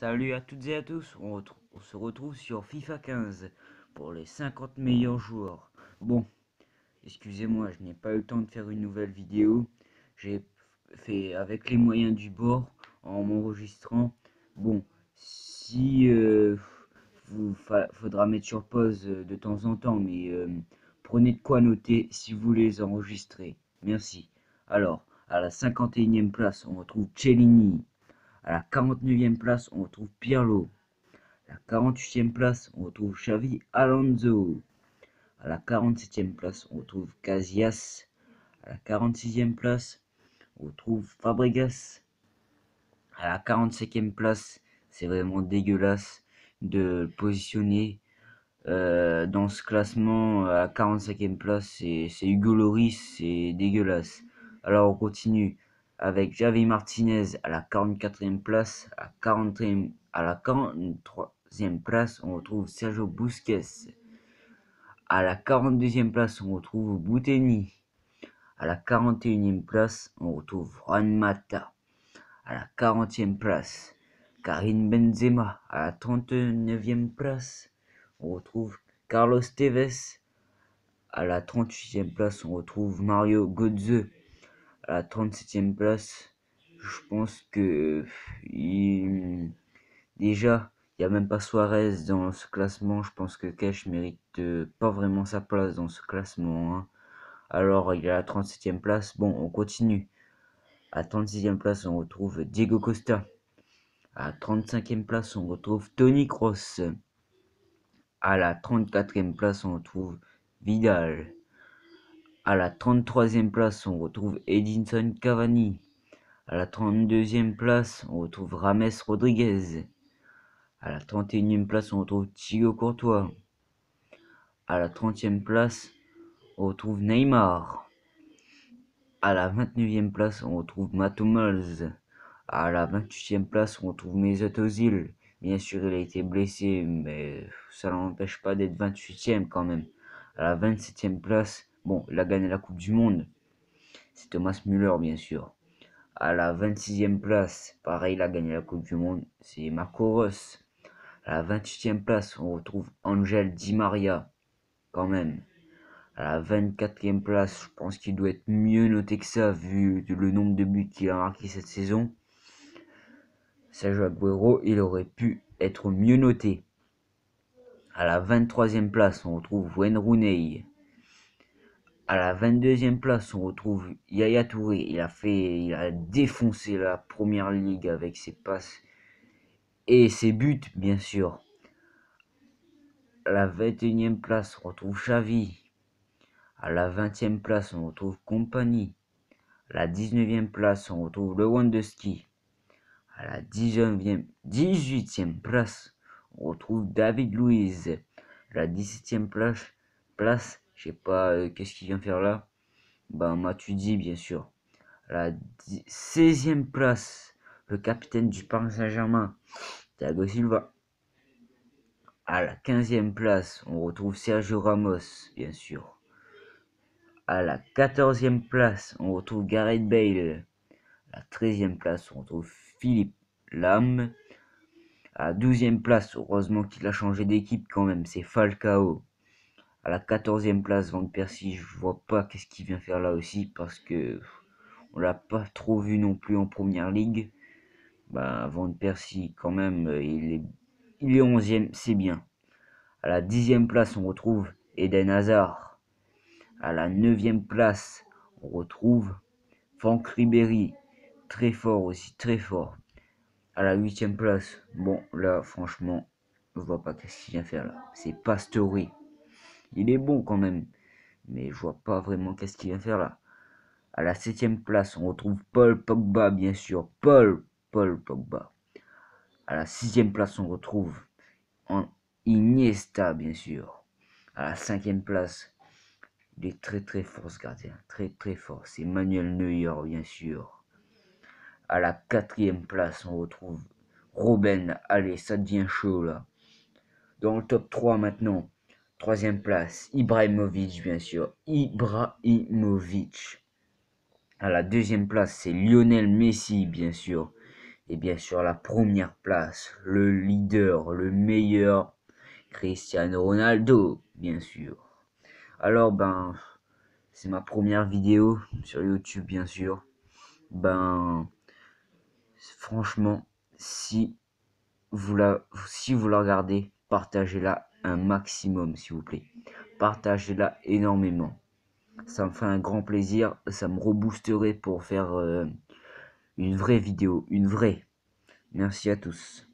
Salut à toutes et à tous, on se retrouve sur FIFA 15 pour les 50 meilleurs joueurs. Bon, excusez-moi, je n'ai pas eu le temps de faire une nouvelle vidéo. J'ai fait avec les moyens du bord en m'enregistrant. Bon, si faudra mettre sur pause de temps en temps, mais prenez de quoi noter si vous les enregistrez. Merci. Alors, à la 51e place, on retrouve Cellini. À la 49e place, on retrouve Pirlo. À la 48e place, on retrouve Xavi Alonso. À la 47e place, on retrouve Casillas. À la 46e place, on retrouve Fabregas. À la 45e place, c'est vraiment dégueulasse de le positionner dans ce classement. À la 45e place, c'est Hugo Lloris, c'est dégueulasse. Alors on continue avec Javi Martinez à la 44e place. À la 43e place, on retrouve Sergio Busquets. À la 42e place, on retrouve Bouteni. À la 41e place, on retrouve Juan Mata. À la 40e place, Karim Benzema. À la 39e place, on retrouve Carlos Tevez. À la 38e place, on retrouve Mario Götze. À la 37e place, je pense que déjà, il n'y a même pas Suarez dans ce classement. Je pense que Cash mérite pas vraiment sa place dans ce classement, hein. Alors, il est à la 37e place. Bon, on continue. À la 36e place, on retrouve Diego Costa. À la 35e place, on retrouve Toni Kroos. À la 34e place, on retrouve Vidal. À la 33e place, on retrouve Edinson Cavani. À la 32e place, on retrouve Rames Rodriguez. À la 31e place, on retrouve Thibaut Courtois. À la 30e place, on retrouve Neymar. À la 29e place, on retrouve Mato Hummels. À la 28e place, on retrouve Mesut Özil. Bien sûr, il a été blessé, mais ça n'empêche pas d'être 28e quand même. À la 27e place, bon, il a gagné la Coupe du Monde. C'est Thomas Müller, bien sûr. À la 26e place, pareil, il a gagné la Coupe du Monde. C'est Marco Reus. À la 28e place, on retrouve Angel Di Maria, quand même. À la 24e place, je pense qu'il doit être mieux noté que ça, vu le nombre de buts qu'il a marqué cette saison. Sergio Aguero, il aurait pu être mieux noté. À la 23e place, on retrouve Wayne Rooney. À la 22e place, on retrouve Yaya Touré. Il a défoncé la première ligue avec ses passes et ses buts, bien sûr. À la 21e place, on retrouve Xavi. À la 20e place, on retrouve Kompany. À la 19e place, on retrouve Lewandowski. À la 18e place, on retrouve David Luiz. À la 17e place, je sais pas qu'est-ce qu'il vient faire là. Ben, Matuidi, bien sûr. À la 16e place, le capitaine du Paris Saint-Germain, Thiago Silva. À la 15e place, on retrouve Sergio Ramos, bien sûr. À la 14e place, on retrouve Gareth Bale. À la 13e place, on retrouve Philippe Lam. À la 12e place, heureusement qu'il a changé d'équipe quand même, c'est Falcao. À la 14e place, Van Persie, je vois pas qu'est-ce qu'il vient faire là aussi parce que on l'a pas trop vu non plus en première ligue. Bah, Van Persie, quand même, il est 11e, c'est bien. À la 10e place, on retrouve Eden Hazard. À la 9e place, on retrouve Franck Ribéry. Très fort aussi, très fort. À la 8e place, bon, là, franchement, je vois pas qu'est-ce qu'il vient faire là. C'est Pastore. Il est bon quand même, mais je vois pas vraiment qu'est-ce qu'il vient faire là. À la 7e place, on retrouve Paul Pogba, bien sûr. Paul Pogba. À la 6e place, on retrouve Iniesta, bien sûr. À la 5e place, il est très très fort ce gardien. Très très fort. C'est Manuel Neuer, bien sûr. À la 4e place, on retrouve Robben. Allez, ça devient chaud là. Dans le top 3 maintenant. 3e place, Ibrahimovic, bien sûr. Ibrahimovic. À la 2e place, c'est Lionel Messi, bien sûr. Et bien sûr, la première place, le leader, le meilleur, Cristiano Ronaldo, bien sûr. Alors, c'est ma première vidéo sur YouTube, bien sûr. Franchement, si vous la regardez, partagez-la un maximum, s'il vous plaît. Partagez-la énormément. Ça me fait un grand plaisir, ça me reboosterait pour faire une vraie vidéo, une vraie. Merci à tous.